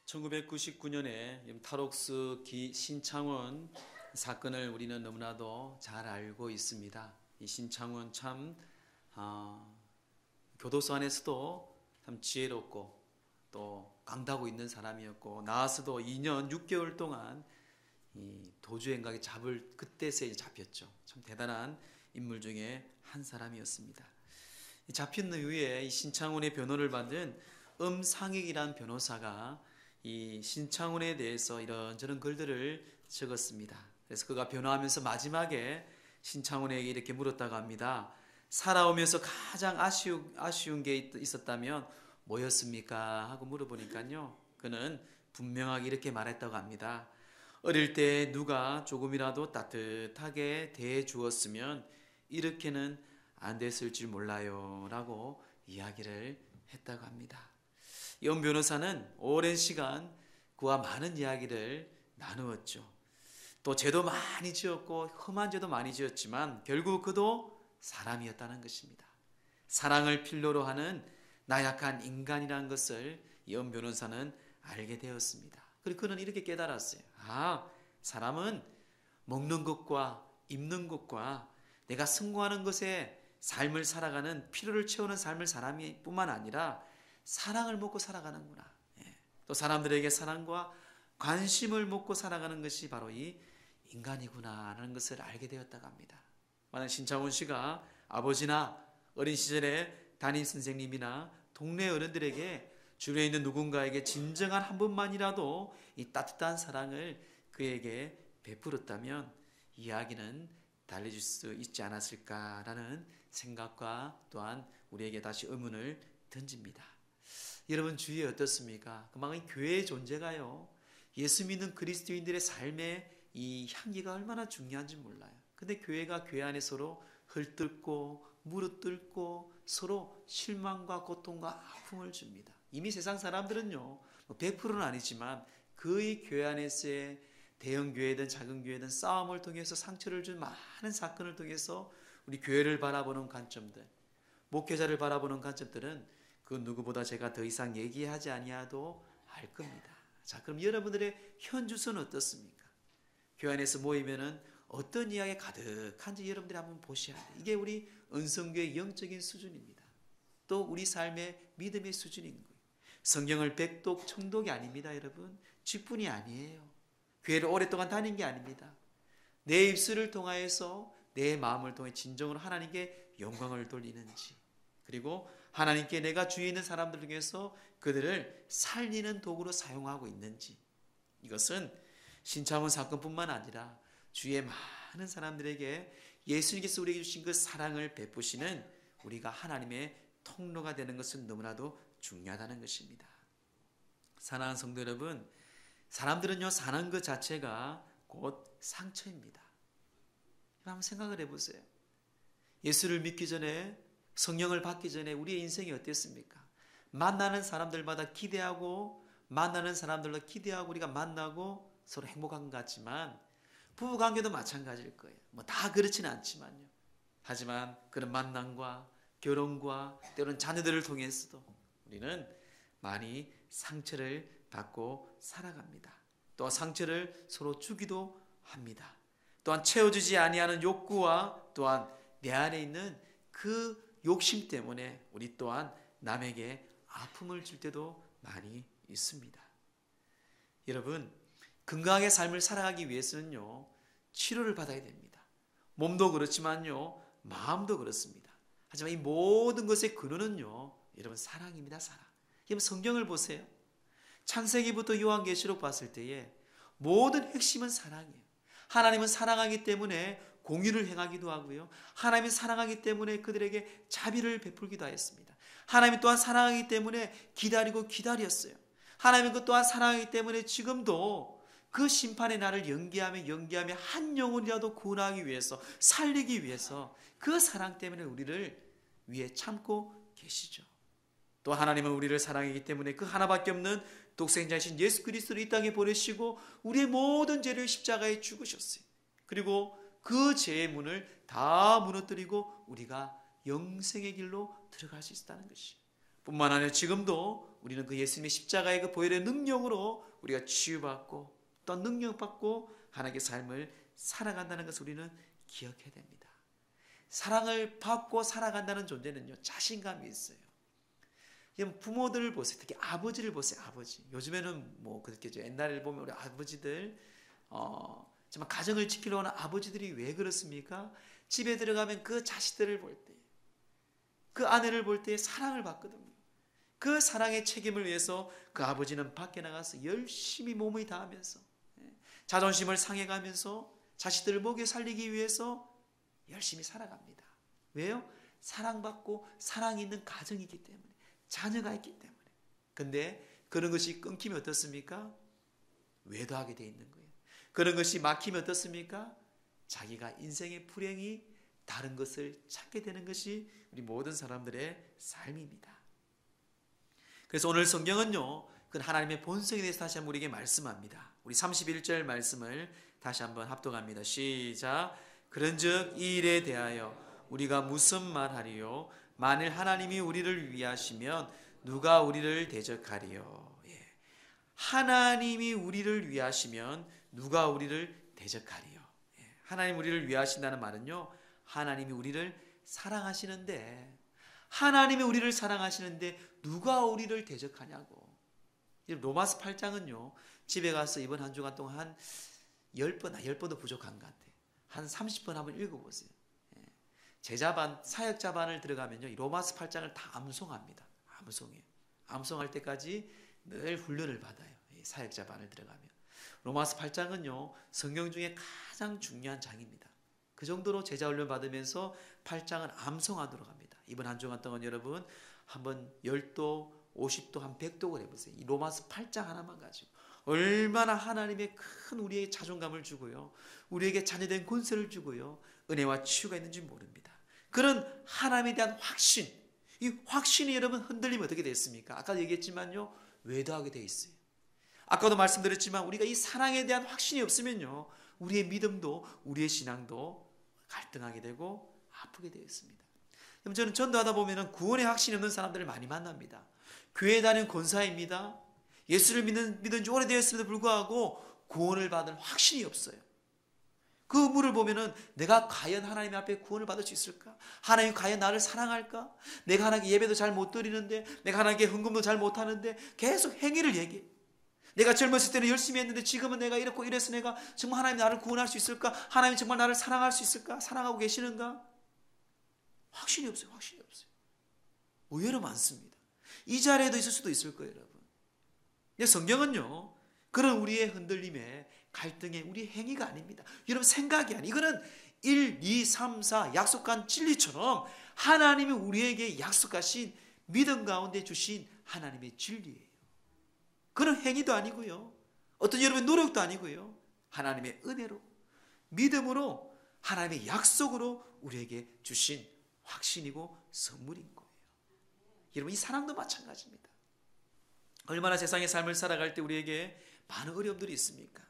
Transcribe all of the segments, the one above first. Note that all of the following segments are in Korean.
1999년에 탈옥수 신창원 사건을 우리는 너무나도 잘 알고 있습니다. 이 신창원 참 교도소 안에서도 참 지혜롭고 또 강다고 있는 사람이었고, 나와서도 2년 6개월 동안 이 도주행각에 그때서야 잡혔죠. 참 대단한 인물 중에 한 사람이었습니다. 잡힌 이후에 이 신창원의 변호를 받은 엄상익이라는 변호사가 이 신창원에 대해서 이런저런 글들을 적었습니다. 그래서 그가 변호하면서 마지막에 신창원에게 이렇게 물었다고 합니다. 살아오면서 가장 아쉬운 게 있었다면 뭐였습니까? 하고 물어보니까요, 그는 분명하게 이렇게 말했다고 합니다. 어릴 때 누가 조금이라도 따뜻하게 대해 주었으면 이렇게는 안 됐을 줄 몰라요 라고 이야기를 했다고 합니다. 연 변호사는 오랜 시간 그와 많은 이야기를 나누었죠. 또 죄도 많이 지었고 험한 죄도 많이 지었지만 결국 그도 사람이었다는 것입니다. 사랑을 필요로 하는 나약한 인간이라는 것을 연 변호사는 알게 되었습니다. 그리고 그는 이렇게 깨달았어요. 사람은 먹는 것과 입는 것과 내가 성공하는 것에 삶을 살아가는, 필요를 채우는 삶을 사람이 뿐만 아니라 사랑을 먹고 살아가는구나. 또 사람들에게 사랑과 관심을 먹고 살아가는 것이 바로 이 인간이구나 라는 것을 알게 되었다고 합니다. 만약 신창원 씨가 아버지나 어린 시절에 담임 선생님이나 동네 어른들에게 주변에 있는 누군가에게 진정한 한 번만이라도 이 따뜻한 사랑을 그에게 베풀었다면 이야기는 달라질 수 있지 않았을까라는 생각과 또한 우리에게 다시 의문을 던집니다. 여러분 주위에 어떻습니까? 그만큼 교회의 존재가요, 예수 믿는 그리스도인들의 삶의 이 향기가 얼마나 중요한지 몰라요. 근데 교회가 교회 안에 서로 헐뜯고 무릇뜯고 서로 실망과 고통과 아픔을 줍니다. 이미 세상 사람들은요, 100%는 아니지만 거의 교회 안에서의 대형 교회든 작은 교회든 싸움을 통해서 상처를 준 많은 사건을 통해서 우리 교회를 바라보는 관점들, 목회자를 바라보는 관점들은 그 누구보다 제가 더 이상 얘기하지 아니하도 알 겁니다. 자, 그럼 여러분들의 현주소는 어떻습니까? 교회 안에서 모이면은 어떤 이야기가 가득한지 여러분들이 한번 보셔야 돼요. 이게 우리 은성교의 영적인 수준입니다. 또 우리 삶의 믿음의 수준인 거예요. 성경을 백독, 청독이 아닙니다, 여러분. 직분이 아니에요. 교회를 오랫동안 다닌 게 아닙니다. 내 입술을 통하여서 내 마음을 통해 진정으로 하나님께 영광을 돌리는지, 그리고 하나님께 내가 주위에 있는 사람들 중에서 그들을 살리는 도구로 사용하고 있는지, 이것은 신창원 사건뿐만 아니라 주위의 많은 사람들에게 예수님께서 우리에게 주신 그 사랑을 베푸시는 우리가 하나님의 통로가 되는 것은 너무나도 중요하다는 것입니다. 사랑하는 성도 여러분, 사람들은요, 사는 것 자체가 곧 상처입니다. 한번 생각을 해보세요. 예수를 믿기 전에, 성령을 받기 전에 우리의 인생이 어땠습니까? 만나는 사람들마다 기대하고, 만나는 사람들로 기대하고 우리가 만나고 서로 행복한 것 같지만, 부부관계도 마찬가지일 거예요. 다 그렇지는 않지만요. 하지만 그런 만남과 결혼과 때로는 자녀들을 통해서도 우리는 많이 상처를 받고 살아갑니다. 또 상처를 서로 주기도 합니다. 또한 채워주지 아니하는 욕구와 또한 내 안에 있는 그 욕심 때문에 우리 또한 남에게 아픔을 줄 때도 많이 있습니다. 여러분, 건강하게 삶을 살아가기 위해서는요, 치료를 받아야 됩니다. 몸도 그렇지만요, 마음도 그렇습니다. 하지만 이 모든 것의 근원은요, 여러분 사랑입니다. 사랑. 여러분 성경을 보세요. 창세기부터 요한계시록 봤을 때에 모든 핵심은 사랑이에요. 하나님은 사랑하기 때문에 공의를 행하기도 하고요, 하나님이 사랑하기 때문에 그들에게 자비를 베풀기도 하였습니다. 하나님이 또한 사랑하기 때문에 기다리고 기다렸어요. 하나님은 그 또한 사랑하기 때문에 지금도 그 심판의 날을 연기하며 한 영혼이라도 구원하기 위해서, 살리기 위해서 그 사랑 때문에 우리를 위해 참고 계시죠. 또 하나님은 우리를 사랑하기 때문에 그 하나밖에 없는 독생자이신 예수 그리스도를 이 땅에 보내시고 우리의 모든 죄를 십자가에 죽으셨어요. 그리고 그 죄의 문을 다 무너뜨리고 우리가 영생의 길로 들어갈 수 있다는 것이죠. 뿐만 아니라 지금도 우리는 그 예수님의 십자가의 그 보혈의 능력으로 우리가 치유받고 또 능력받고 하나님의 삶을 살아간다는 것을 우리는 기억해야 됩니다. 사랑을 받고 살아간다는 존재는요, 자신감이 있어요. 부모들을 보세요. 특히 아버지를 보세요. 아버지. 요즘에는 뭐 그렇게 옛날에 보면 우리 아버지들 정말 가정을 지키려고 하는 아버지들이 왜 그렇습니까? 집에 들어가면 그 자식들을 볼 때, 그 아내를 볼 때 사랑을 받거든요. 그 사랑의 책임을 위해서 그 아버지는 밖에 나가서 열심히 몸을 다하면서 자존심을 상해가면서 자식들을 먹여 살리기 위해서 열심히 살아갑니다. 왜요? 사랑받고 사랑이 있는 가정이기 때문에, 자녀가 있기 때문에. 근데 그런 것이 끊기면 어떻습니까? 외도하게 돼 있는 거예요. 그런 것이 막히면 어떻습니까? 자기가 인생의 불행이 다른 것을 찾게 되는 것이 우리 모든 사람들의 삶입니다. 그래서 오늘 성경은요, 그 하나님의 본성에 대해서 다시 한번 우리에게 말씀합니다. 우리 31절 말씀을 다시 한번 합독합니다. 시작. 그런즉 이 일에 대하여 우리가 무슨 말하리요? 만일 하나님이 우리를 위하시면 누가 우리를 대적하리요? 하나님이 우리를 위하시면 누가 우리를 대적하리요? 하나님 우리를 위하신다는 말은요, 하나님이 우리를 사랑하시는데, 하나님이 우리를 사랑하시는데 누가 우리를 대적하냐고. 로마서 8장은요, 집에 가서 이번 한 주간 동안 한 10번도 부족한 것 같아요. 한 30번 한번 읽어보세요. 제자반, 사역자반을 들어가면요, 이 로마서 8장을 다 암송합니다. 암송해요. 암송할 때까지 늘 훈련을 받아요. 사역자반을 들어가면. 로마서 8장은요, 성경 중에 가장 중요한 장입니다. 그 정도로 제자 훈련 받으면서 8장은 암송하도록 합니다. 이번 한 주간 동안 여러분 한번 10도, 50도, 한 100독을 해보세요. 이 로마서 8장 하나만 가지고 얼마나 하나님의 큰 우리의 자존감을 주고요, 우리에게 자녀된 권세를 주고요, 은혜와 치유가 있는지 모릅니다. 그런 하나님에 대한 확신, 이 확신이 여러분 흔들리면 어떻게 됐습니까? 아까도 얘기했지만요, 외도하게 돼 있어요. 아까도 말씀드렸지만 우리가 이 사랑에 대한 확신이 없으면요, 우리의 믿음도 우리의 신앙도 갈등하게 되고 아프게 되어 있습니다. 저는 전도하다 보면 구원의 확신이 없는 사람들을 많이 만납니다. 교회 다니는 권사입니다. 예수를 믿은 지 오래되었음에도 불구하고 구원을 받은 확신이 없어요. 그 물을 보면은 내가 과연 하나님 앞에 구원을 받을 수 있을까? 하나님 과연 나를 사랑할까? 내가 하나님께 예배도 잘 못 드리는데, 내가 하나님께 헌금도 잘 못하는데 계속 행위를 얘기해. 내가 젊었을 때는 열심히 했는데 지금은 내가 이렇고 이래서 내가 정말 하나님 나를 구원할 수 있을까? 하나님 정말 나를 사랑할 수 있을까? 사랑하고 계시는가? 확신이 없어요. 확신이 없어요. 의외로 많습니다. 이 자리에도 있을 수도 있을 거예요, 여러분. 근데 성경은요, 그런 우리의 흔들림에, 갈등에 우리의 행위가 아닙니다. 여러분 생각이 아니에요. 이거는 1, 2, 3, 4 약속한 진리처럼 하나님이 우리에게 약속하신 믿음 가운데 주신 하나님의 진리예요. 그런 행위도 아니고요, 어떤 여러분의 노력도 아니고요, 하나님의 은혜로, 믿음으로, 하나님의 약속으로 우리에게 주신 확신이고 선물인 거예요. 여러분, 이 사랑도 마찬가지입니다. 얼마나 세상의 삶을 살아갈 때 우리에게 많은 어려움들이 있습니까?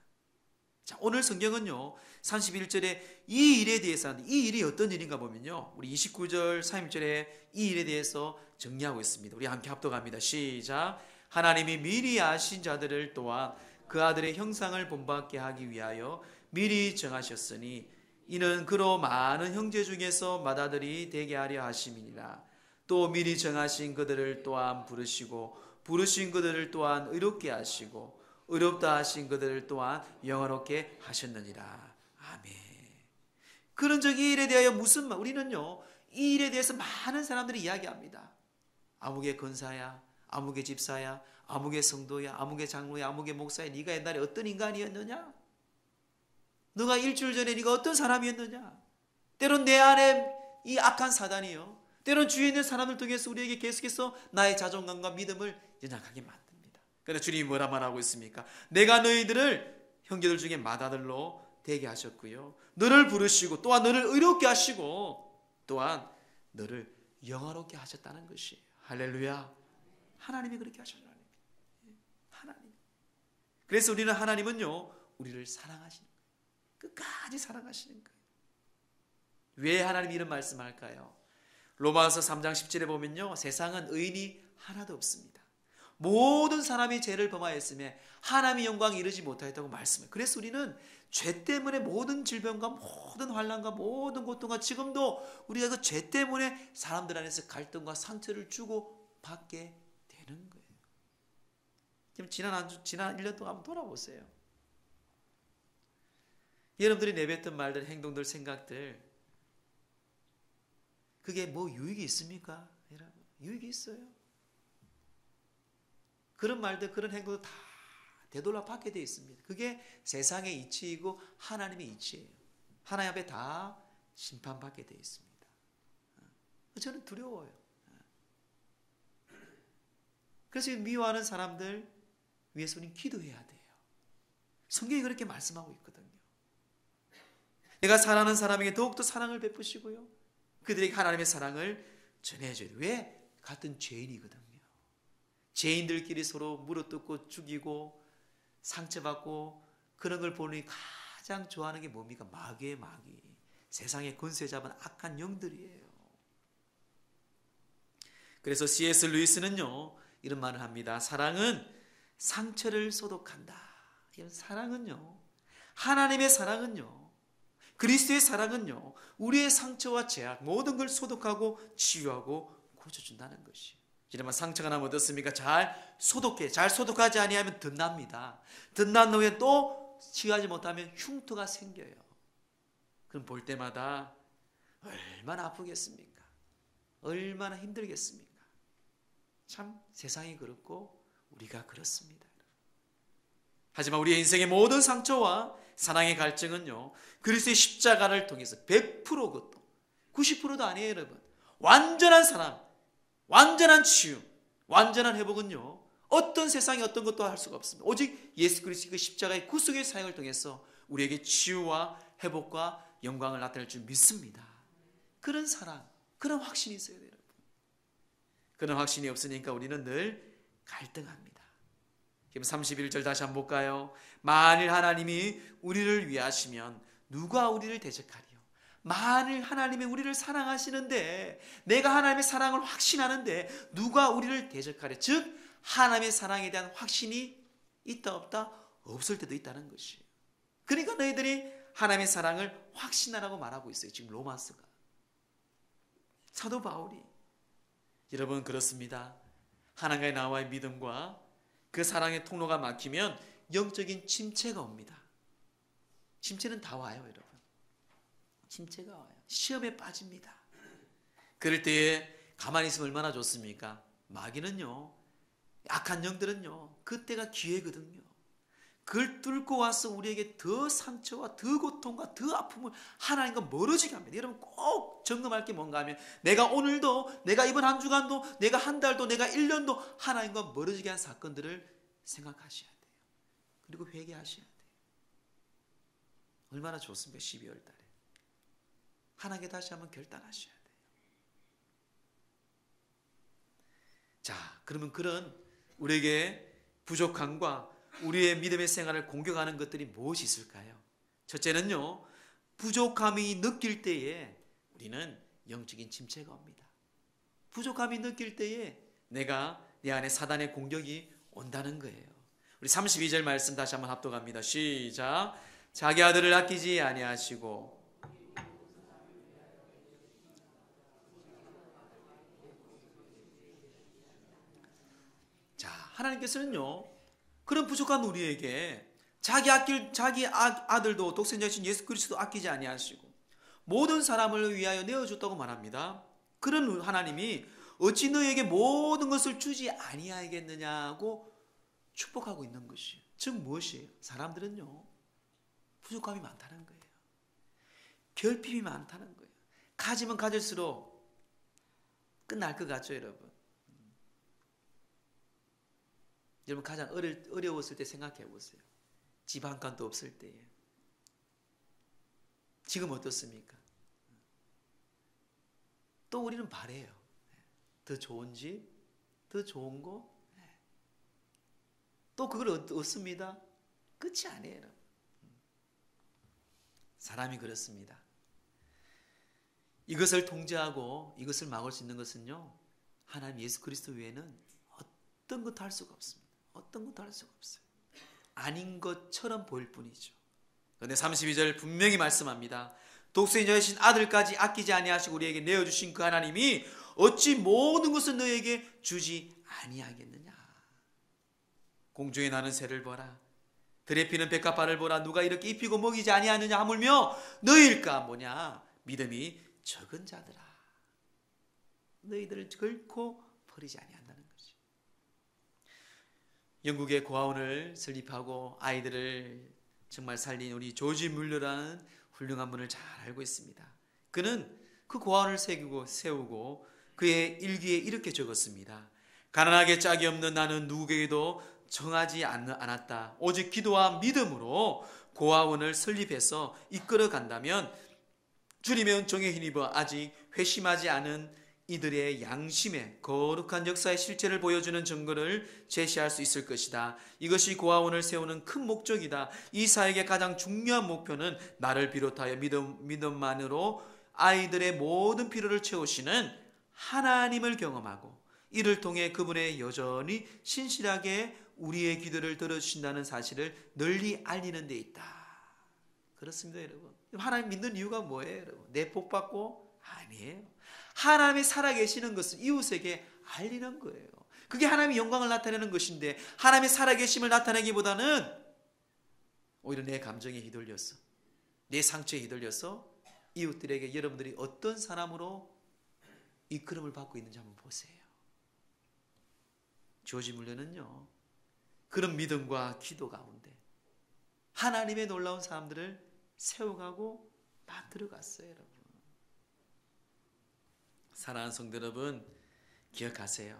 자, 오늘 성경은요, 31절에 이 일에 대해서 하는데, 이 일이 어떤 일인가 보면요, 우리 29절, 31절에 이 일에 대해서 정리하고 있습니다. 우리 함께 합독합니다. 시작. 하나님이 미리 아신 자들을 또한 그 아들의 형상을 본받게 하기 위하여 미리 정하셨으니 이는 그로 많은 형제 중에서 맏아들이 되게 하려 하심이니라. 또 미리 정하신 그들을 또한 부르시고 부르신 그들을 또한 의롭게 하시고 의롭다 하신 그들을 또한 영화롭게 하셨느니라. 아멘. 그런즉 이 일에 대하여 무슨 말? 우리는요, 이 일에 대해서 많은 사람들이 이야기합니다. 아무개 권사야, 아무개 집사야, 아무개 성도야, 아무개 장로야, 아무개 목사야, 네가 옛날에 어떤 인간이었느냐? 너가 일주일 전에 네가 어떤 사람이었느냐? 때론 내 안에 이 악한 사단이요, 때론 주위에 있는 사람을 통해서 우리에게 계속해서 나의 자존감과 믿음을 연약하게 만듭니다. 그러나 주님이 뭐라 말하고 있습니까? 내가 너희들을 형제들 중에 맏아들로 되게 하셨고요, 너를 부르시고 또한 너를 의롭게 하시고 또한 너를 영화롭게 하셨다는 것이에요. 할렐루야. 하나님이 그렇게 하셨나요? 하나님. 그래서 우리는 하나님은요, 우리를 사랑하시는 거예요. 끝까지 사랑하시는 거예요. 왜 하나님이 이런 말씀할까요? 로마서 3장 17에 보면요, 세상은 의인이 하나도 없습니다. 모든 사람이 죄를 범하였음에 하나님의 영광에 이르지 못하였다고 말씀해요. 그래서 우리는 죄 때문에 모든 질병과 모든 환난과 모든 고통과 지금도 우리가 그 죄 때문에 사람들 안에서 갈등과 상처를 주고 받게 되는 거예요. 지금 지난 1년 동안 한번 돌아보세요. 여러분들이 내뱉던 말들, 행동들, 생각들, 그게 뭐 유익이 있습니까? 여러분, 유익이 있어요. 그런 말들, 그런 행동도 다 되돌아 받게 되어 있습니다. 그게 세상의 이치이고 하나님의 이치예요. 하나님 앞에 다 심판받게 되어 있습니다. 저는 두려워요. 그래서 미워하는 사람들 위해서 우리는 기도해야 돼요. 성경이 그렇게 말씀하고 있거든요. 내가 사랑하는 사람에게 더욱더 사랑을 베푸시고요, 그들에게 하나님의 사랑을 전해줘야 돼요. 왜? 같은 죄인이거든요. 죄인들끼리 서로 물어뜯고 죽이고 상처받고 그런 걸 보니 가장 좋아하는 게 뭡니까? 마귀예요, 마귀. 세상의 권세 잡은 악한 영들이에요. 그래서 C.S. 루이스는요, 이런 말을 합니다. 사랑은 상처를 소독한다. 사랑은요, 하나님의 사랑은요, 그리스도의 사랑은요, 우리의 상처와 죄악 모든 걸 소독하고 치유하고 고쳐준다는 것이에요. 이러면 상처가 나면 어떻습니까? 잘 소독해. 잘 소독하지 아니하면 덧납니다. 덧난 후에 또 치유하지 못하면 흉터가 생겨요. 그럼 볼 때마다 얼마나 아프겠습니까? 얼마나 힘들겠습니까? 참 세상이 그렇고 우리가 그렇습니다. 하지만 우리의 인생의 모든 상처와 사랑의 갈증은요, 그리스도의 십자가를 통해서 100% 그것도 90%도 아니에요, 여러분. 완전한 사랑, 완전한 치유, 완전한 회복은요, 어떤 세상에 어떤 것도 할 수가 없습니다. 오직 예수 그리스도의 그 십자가의 구속의 사역을 통해서 우리에게 치유와 회복과 영광을 나타낼 줄 믿습니다. 그런 사랑, 그런 확신이 있어야 돼요, 여러분. 그런 확신이 없으니까 우리는 늘 갈등합니다. 31절 다시 한번 볼까요? 만일 하나님이 우리를 위하시면 누가 우리를 대적하리요? 만일 하나님이 우리를 사랑하시는데, 내가 하나님의 사랑을 확신하는데 누가 우리를 대적하리요? 즉 하나님의 사랑에 대한 확신이 있다 없다? 없을 때도 있다는 것이에요. 그러니까 너희들이 하나님의 사랑을 확신하라고 말하고 있어요. 지금 로마서가. 사도 바울이. 여러분, 그렇습니다. 하나님과의 나와의 믿음과 그 사랑의 통로가 막히면 영적인 침체가 옵니다. 침체는 다 와요, 여러분. 침체가 와요. 시험에 빠집니다. 그럴 때에 가만히 있으면 얼마나 좋습니까? 마귀는요, 악한 영들은요, 그때가 기회거든요. 그걸 뚫고 와서 우리에게 더 상처와 더 고통과 더 아픔을 하나님과 멀어지게 합니다. 여러분, 꼭 점검할 게 뭔가 하면, 내가 오늘도, 내가 이번 한 주간도, 내가 한 달도, 내가 1년도 하나님과 멀어지게 한 사건들을 생각하셔야 돼요. 그리고 회개하셔야 돼요. 얼마나 좋습니까? 12월 달에 하나님께 다시 한번 결단하셔야 돼요. 자, 그러면 그런 우리에게 부족함과 우리의 믿음의 생활을 공격하는 것들이 무엇이 있을까요? 첫째는요, 부족함이 느낄 때에 우리는 영적인 침체가 옵니다. 부족함이 느낄 때에 내가 내 안에 사단의 공격이 온다는 거예요. 우리 32절 말씀 다시 한번 합독합니다. 시작. 자기 아들을 아끼지 아니하시고. 자, 하나님께서는요, 그런 부족한 우리에게 자기 아들도 독생자이신 예수 그리스도 아끼지 아니하시고 모든 사람을 위하여 내어줬다고 말합니다. 그런 하나님이 어찌 너에게 모든 것을 주지 아니하겠느냐고 축복하고 있는 것이에요. 즉 무엇이에요? 사람들은요, 부족함이 많다는 거예요. 결핍이 많다는 거예요. 가지면 가질수록 끝날 것 같죠, 여러분? 여러분, 가장 어려웠을 때 생각해 보세요. 집 한 칸도 없을 때에. 지금 어떻습니까? 또 우리는 바래요. 더 좋은 집, 더 좋은 거. 또 그걸 얻습니다. 끝이 아니에요. 사람이 그렇습니다. 이것을 통제하고 이것을 막을 수 있는 것은요, 하나님 예수 그리스도 외에는 어떤 것도 할 수가 없습니다. 어떤 것도 할 수가 없어요. 아닌 것처럼 보일 뿐이죠. 그런데 32절 분명히 말씀합니다. 독생자이신 아들까지 아끼지 아니하시고 우리에게 내어주신 그 하나님이 어찌 모든 것을 너에게 주지 아니하겠느냐. 공중에 나는 새를 보라, 들에 피는 백합화를 보라. 누가 이렇게 입히고 먹이지 아니하느냐 하물며 너희일까 뭐냐 믿음이 적은 자들아, 너희들을 결코 버리지 아니한다는 것이. 영국의 고아원을 설립하고 아이들을 정말 살린 우리 조지 뮬러라는 훌륭한 분을 잘 알고 있습니다. 그는 그 고아원을 세우고 그의 일기에 이렇게 적었습니다. 가난하게 짝이 없는 나는 누구에게도 정하지 않았다. 오직 기도와 믿음으로 고아원을 설립해서 이끌어 간다면 주님의 은총에 힘입어 아직 회심하지 않은 이들의 양심의 거룩한 역사의 실체를 보여주는 증거를 제시할 수 있을 것이다. 이것이 고아원을 세우는 큰 목적이다. 이 사역의 가장 중요한 목표는 나를 비롯하여 믿음만으로 아이들의 모든 필요를 채우시는 하나님을 경험하고 이를 통해 그분의 여전히 신실하게 우리의 기도를 들어주신다는 사실을 널리 알리는 데 있다. 그렇습니다, 여러분. 하나님 믿는 이유가 뭐예요, 여러분? 내 복 받고? 아니에요. 하나님이 살아계시는 것을 이웃에게 알리는 거예요. 그게 하나님의 영광을 나타내는 것인데, 하나님의 살아계심을 나타내기보다는 오히려 내 감정에 휘둘려서, 내 상처에 휘둘려서 이웃들에게 여러분들이 어떤 사람으로 이끌음을 받고 있는지 한번 보세요. 조지 뮬러는요, 그런 믿음과 기도 가운데 하나님의 놀라운 사람들을 세워가고 만들어갔어요, 여러분. 사랑하는 성도 여러분, 기억하세요.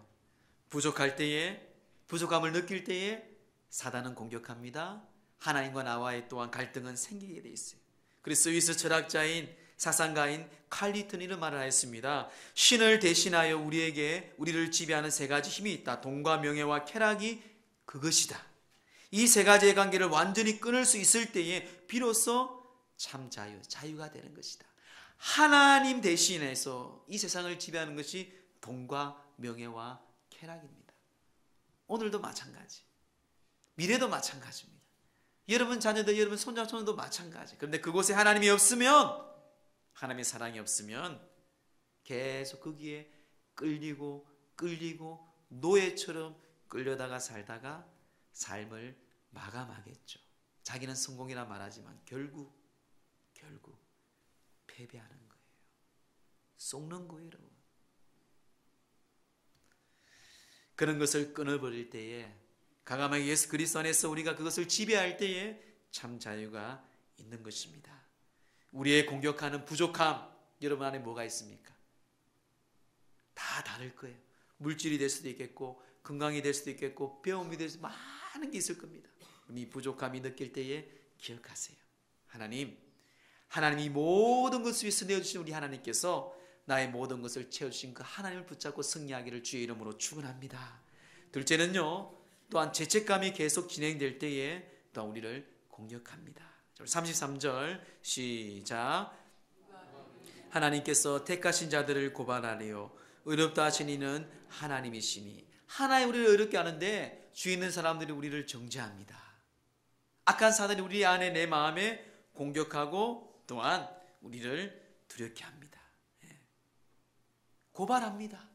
부족할 때에, 부족함을 느낄 때에 사단은 공격합니다. 하나님과 나와의 또한 갈등은 생기게 돼 있어요. 그래서 스위스 철학자인 사상가인 칼리턴이 이런 말을 하였습니다. 신을 대신하여 우리를 지배하는 세 가지 힘이 있다. 돈과 명예와 쾌락이 그것이다. 이 세 가지의 관계를 완전히 끊을 수 있을 때에 비로소 참 자유가 되는 것이다. 하나님 대신해서 이 세상을 지배하는 것이 돈과 명예와 쾌락입니다. 오늘도 마찬가지, 미래도 마찬가지입니다. 여러분 자녀들, 여러분 손자손도 마찬가지. 그런데 그곳에 하나님이 없으면, 하나님의 사랑이 없으면 계속 거기에 끌리고 노예처럼 끌려다가 살다가 삶을 마감하겠죠. 자기는 성공이라 말하지만 결국 패배하는 거예요. 속는 거예요, 여러분. 그런 것을 끊어버릴 때에, 가감하게 예수 그리스도 안에서 우리가 그것을 지배할 때에 참 자유가 있는 것입니다. 우리의 공격하는 부족함, 여러분 안에 뭐가 있습니까? 다 다를 거예요. 물질이 될 수도 있겠고, 건강이 될 수도 있겠고, 배움이 될 수도 많은 게 있을 겁니다. 이 부족함이 느낄 때에 기억하세요. 하나님이 모든 것을 위해서 내어주신 우리 하나님께서 나의 모든 것을 채우신 그 하나님을 붙잡고 승리하기를 주의 이름으로 축원합니다. 둘째는요, 또한 죄책감이 계속 진행될 때에 또한 우리를 공격합니다. 33절 시작. 하나님께서 택하신 자들을 고발하래요. 의롭다 하신 이는 하나님이시니. 하나님 우리를 의롭게 하는데 죄 있는 사람들이 우리를 정죄합니다. 악한 사단이 우리 안에, 내 마음에 공격하고 또한 우리를 두렵게 합니다. 고발합니다.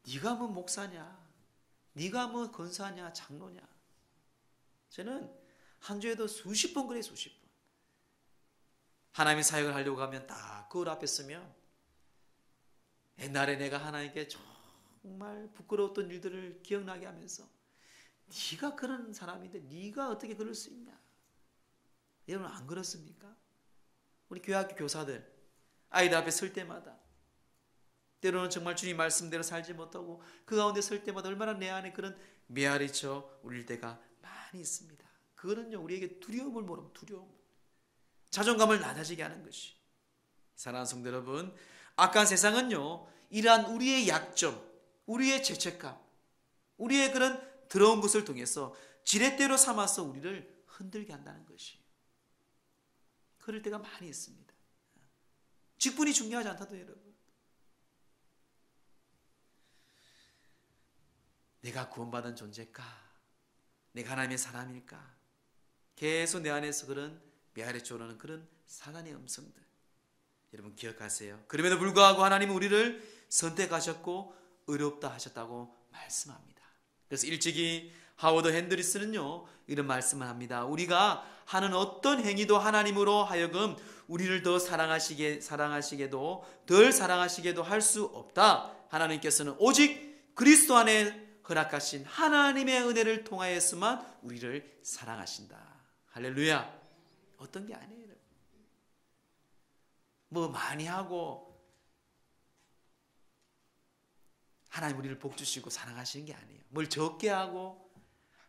네가 뭐 목사냐, 네가 뭐 권사냐, 장로냐. 저는 한 주에도 수십 번 그래요, 수십 번. 하나님의 사역을 하려고 하면 딱 거울 앞에 서면 옛날에 내가 하나님께 정말 부끄러웠던 일들을 기억나게 하면서 네가 그런 사람인데 네가 어떻게 그럴 수 있냐. 여러분 안 그렇습니까? 우리 교회학교 교사들 아이들 앞에 설 때마다 때로는 정말 주님 말씀대로 살지 못하고 그 가운데 설 때마다 얼마나 내 안에 그런 메아리쳐 울릴 때가 많이 있습니다. 그거는요, 우리에게 두려움을 모르면 두려움, 자존감을 낮아지게 하는 것이. 사랑하는 성도 여러분, 악한 세상은요, 이러한 우리의 약점, 우리의 죄책감, 우리의 그런 더러운 것을 통해서 지렛대로 삼아서 우리를 흔들게 한다는 것이. 그럴 때가 많이 있습니다. 직분이 중요하지 않다도 여러분. 내가 구원받은 존재일까? 내가 하나님의 사람일까? 계속 내 안에서 그런 메아리 쪼르는 그런 사단의 음성들, 여러분 기억하세요. 그럼에도 불구하고 하나님은 우리를 선택하셨고 의롭다 하셨다고 말씀합니다. 그래서 일찍이 하워드 핸드리스는요 이런 말씀을 합니다. 우리가 하는 어떤 행위도 하나님으로 하여금 우리를 더 사랑하시게도 덜 사랑하시게도 할 수 없다. 하나님께서는 오직 그리스도 안에 허락하신 하나님의 은혜를 통하여서만 우리를 사랑하신다. 할렐루야. 어떤 게 아니에요. 뭐 많이 하고 하나님 우리를 복 주시고 사랑하시는 게 아니에요. 뭘 적게 하고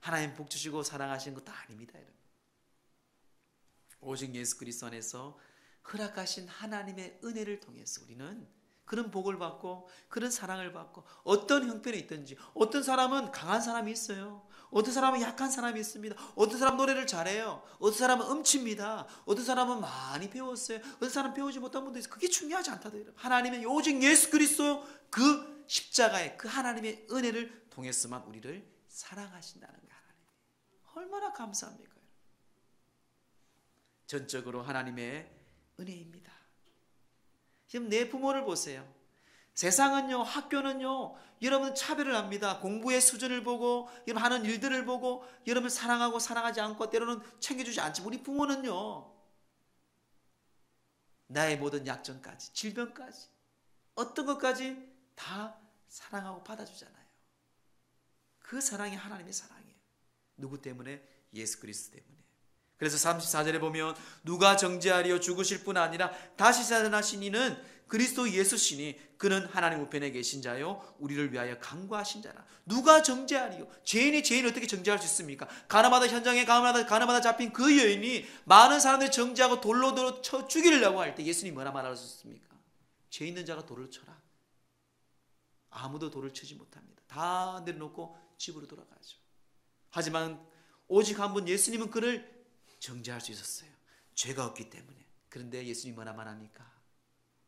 하나님 복 주시고 사랑하시는 것도 아닙니다. 여러분. 오직 예수 그리스도 안에서 허락하신 하나님의 은혜를 통해서 우리는 그런 복을 받고 그런 사랑을 받고 어떤 형편에 있든지, 어떤 사람은 강한 사람이 있어요. 어떤 사람은 약한 사람이 있습니다. 어떤 사람은 노래를 잘해요. 어떤 사람은 음치입니다. 어떤 사람은 많이 배웠어요. 어떤 사람은 배우지 못한 분도 있어요. 그게 중요하지 않다도 여러분. 하나님의 오직 예수 그리스도 그 십자가의 그 하나님의 은혜를 통해서만 우리를 사랑하신다는 거예요. 하나님. 얼마나 감사합니까? 전적으로 하나님의 은혜입니다. 지금 내 부모를 보세요. 세상은요, 학교는요, 여러분 차별을 합니다. 공부의 수준을 보고, 여러분 하는 일들을 보고, 여러분 사랑하고 사랑하지 않고 때로는 챙겨주지 않지. 우리 부모는요, 나의 모든 약점까지, 질병까지, 어떤 것까지 다 사랑하고 받아주잖아요. 그 사랑이 하나님의 사랑이에요. 누구 때문에? 예수 그리스도 때문에. 그래서 34절에 보면 누가 정죄하리요 죽으실 뿐 아니라 다시 살아나신 이는 그리스도 예수시니 그는 하나님 우편에 계신 자요 우리를 위하여 간구하신 자라. 누가 정죄하리요? 죄인이 죄인을 어떻게 정죄할 수 있습니까? 가늠하다 현장에 가늠하다 잡힌 그 여인이 많은 사람들이 정죄하고 돌로 쳐 죽이려고 할 때 예수님이 뭐라 말하셨습니까? 죄 있는 자가 돌을 쳐라. 아무도 돌을 치지 못합니다. 다 내려놓고 집으로 돌아가죠. 하지만 오직 한 분 예수님은 그를 정죄할 수 있었어요. 죄가 없기 때문에. 그런데 예수님이 뭐라 말합니까?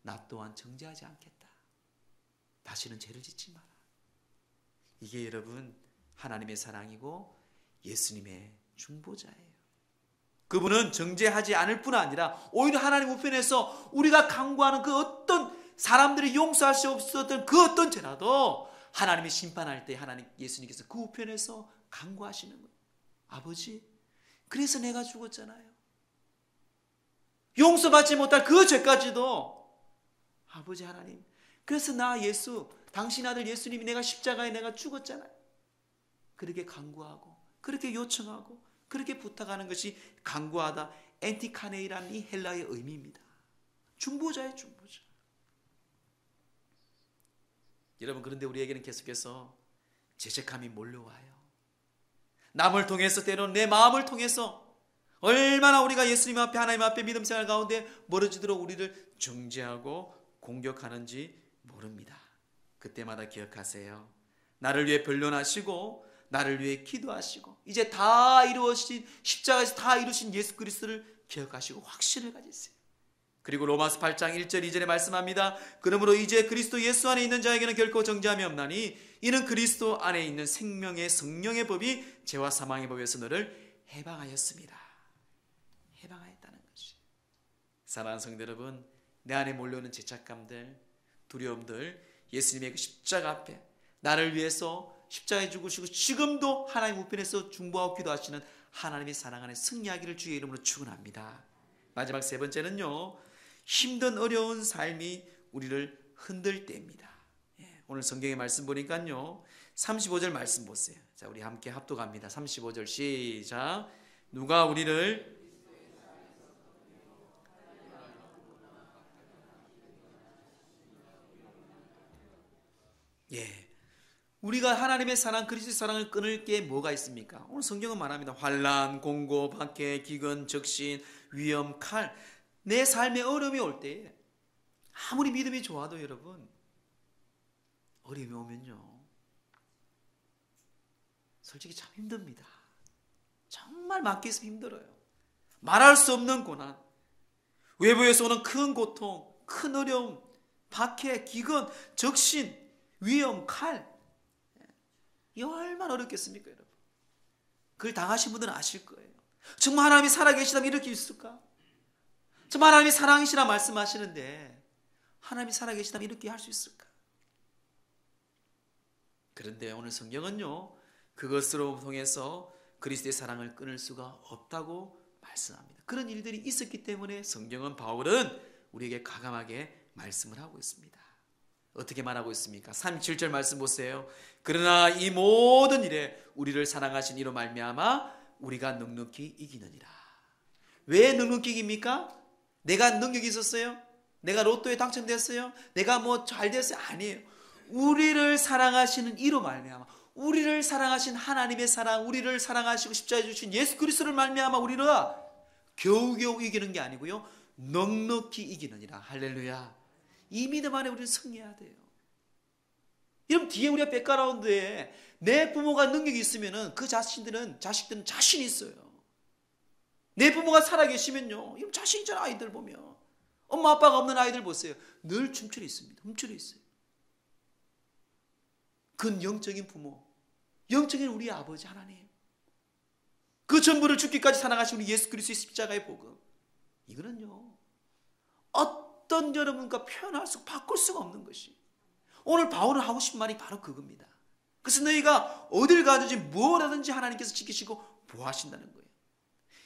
나 또한 정죄하지 않겠다. 다시는 죄를 짓지 마라. 이게 여러분 하나님의 사랑이고 예수님의 중보자예요. 그분은 정죄하지 않을 뿐 아니라 오히려 하나님 우편에서 우리가 간구하는 그 어떤 사람들이 용서할 수 없었던 그 어떤 죄라도 하나님이 심판할 때 하나님 예수님께서 그 우편에서 간구하시는 거예요. 아버지, 그래서 내가 죽었잖아요. 용서받지 못할 그 죄까지도 아버지 하나님, 그래서 나 예수, 당신 아들 예수님이 내가 십자가에 내가 죽었잖아요. 그렇게 간구하고 그렇게 요청하고 그렇게 부탁하는 것이 간구하다, 엔티카네이라는 이 헬라의 의미입니다. 중보자예요, 중보자. 여러분, 그런데 우리에게는 계속해서 죄책감이 몰려와요. 남을 통해서 때로는 내 마음을 통해서 얼마나 우리가 예수님 앞에 하나님 앞에 믿음 생활 가운데 멀어지도록 우리를 정죄하고 공격하는지 모릅니다. 그때마다 기억하세요. 나를 위해 변론하시고 나를 위해 기도하시고 이제 다 이루어진 십자가에서 다 이루신 예수 그리스도를 기억하시고 확신을 가지세요. 그리고 로마서 8장 1절 2절에 말씀합니다. 그러므로 이제 그리스도 예수 안에 있는 자에게는 결코 정죄함이 없나니 이는 그리스도 안에 있는 생명의 성령의 법이 죄와 사망의 법에서 너를 해방하였습니다. 해방하였다는 것이. 사랑하는 성도 여러분, 내 안에 몰려오는 죄책감들, 두려움들, 예수님의 그 십자가 앞에 나를 위해서 십자가에 죽으시고 지금도 하나님 우편에서 중보하고 기도하시는 하나님의 사랑 안에 승리하기를 주의 이름으로 축원합니다. 마지막 세 번째는요, 힘든 어려운 삶이 우리를 흔들 때입니다. 오늘 성경의 말씀 보니까요, 35절 말씀 보세요. 자, 우리 함께 합독합니다. 35절 시작. 누가 우리를 우리가 하나님의 사랑, 그리스도의 사랑을 끊을 게 뭐가 있습니까? 오늘 성경은 말합니다. 환난, 공고, 박해, 기근, 적신, 위험, 칼. 내 삶에 어려움이 올 때 아무리 믿음이 좋아도 여러분 어려움이 오면요 솔직히 참 힘듭니다. 정말 맡기 있으면 힘들어요. 말할 수 없는 고난, 외부에서 오는 큰 고통, 큰 어려움, 박해, 기근, 적신, 위험, 칼. 이 얼마나 어렵겠습니까, 여러분? 그걸 당하신 분들은 아실 거예요. 정말 하나님이 살아계시다면 이렇게 있을까? 정말 하나님이 사랑이시라 말씀하시는데 하나님이 살아계시다면 이렇게 할 수 있을까? 그런데 오늘 성경은요, 그것으로 통해서 그리스도의 사랑을 끊을 수가 없다고 말씀합니다. 그런 일들이 있었기 때문에 성경은, 바울은 우리에게 과감하게 말씀을 하고 있습니다. 어떻게 말하고 있습니까? 37절 말씀 보세요. 그러나 이 모든 일에 우리를 사랑하신 이로 말미암아 우리가 넉넉히 이기느니라. 왜 넉넉히 이깁니까? 내가 능력이 있었어요? 내가 로또에 당첨됐어요? 내가 뭐 잘 됐어요? 아니에요. 우리를 사랑하시는 이로 말미암아, 우리를 사랑하신 하나님의 사랑, 우리를 사랑하시고 십자가에 주신 예수 그리스도를 말미암아 우리를 겨우겨우 이기는 게 아니고요, 넉넉히 이기느니라. 할렐루야. 이 믿음 안에 우리는 승리해야 돼요. 여러분, 뒤에 우리가 백그라운드에 내 부모가 능력이 있으면은 그 자식들은 자신이 있어요. 내 부모가 살아계시면요, 여러분 자신 있잖아. 아이들 보면 엄마 아빠가 없는 아이들 보세요. 늘 춤추려 있습니다. 훔추려 있어요. 그건 영적인 부모, 영적인 우리 아버지 하나님, 그 전부를 죽기까지 사랑하신 우리 예수 그리스도의 십자가의 복음, 이거는요 어떤 여러분과 표현할 수, 바꿀 수가 없는 것이, 오늘 바울은 하고 싶은 말이 바로 그겁니다. 그래서 너희가 어딜 가든지 뭘 하든지 하나님께서 지키시고 보호하신다는 거예요.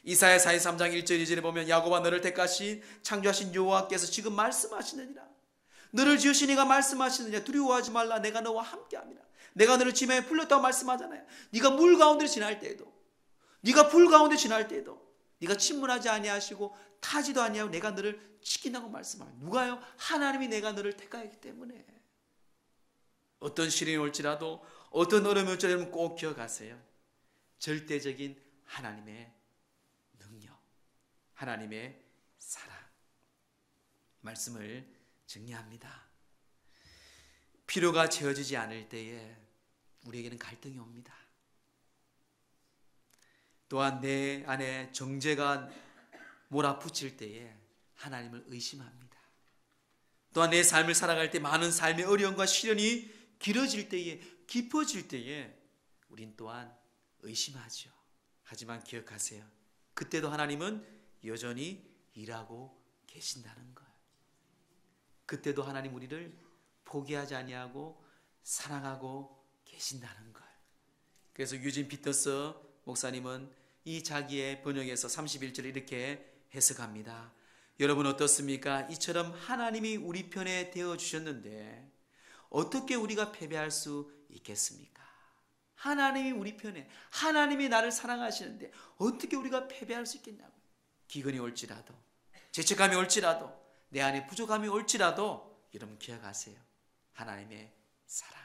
이사야 43장 1절 2절에 보면 야곱아 너를 택하신 창조하신 여호와께서 지금 말씀하시느니라. 너를 지으신 이가 말씀하시느냐. 두려워하지 말라. 내가 너와 함께합니다. 내가 너를 지명에 불렀다고 말씀하잖아요. 네가 물 가운데 지날 때에도, 네가 불 가운데 지날 때에도 네가 침문하지 아니하시고 타지도 아니하고 내가 너를 지킨다고 말씀합니다. 누가요? 하나님이 내가 너를 택하였기 때문에. 어떤 시련이 올지라도, 어떤 어려움이 올지라도 꼭 기억하세요. 절대적인 하나님의 능력, 하나님의 사랑, 말씀을 정리합니다. 필요가 채워지지 않을 때에 우리에게는 갈등이 옵니다. 또한 내 안에 정죄가 몰아붙일 때에 하나님을 의심합니다. 또한 내 삶을 살아갈 때 많은 삶의 어려움과 시련이 길어질 때에, 깊어질 때에 우린 또한 의심하죠. 하지만 기억하세요. 그때도 하나님은 여전히 일하고 계신다는 것. 그때도 하나님 우리를 포기하지 아니하고 사랑하고 계신다는 것. 그래서 유진 피터스 목사님은 이 자기의 번역에서 31절을 이렇게 해석합니다. 여러분 어떻습니까? 이처럼 하나님이 우리 편에 되어 주셨는데 어떻게 우리가 패배할 수 있겠습니까? 하나님이 우리 편에, 하나님이 나를 사랑하시는데 어떻게 우리가 패배할 수 있겠냐고. 기근이 올지라도, 죄책감이 올지라도, 내 안에 부족함이 올지라도 여러분 기억하세요. 하나님의 사랑,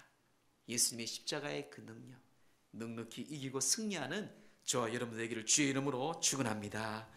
예수님의 십자가의 그 능력, 넉넉히 이기고 승리하는 저와 여러분 되기를 주의 이름으로 축원합니다.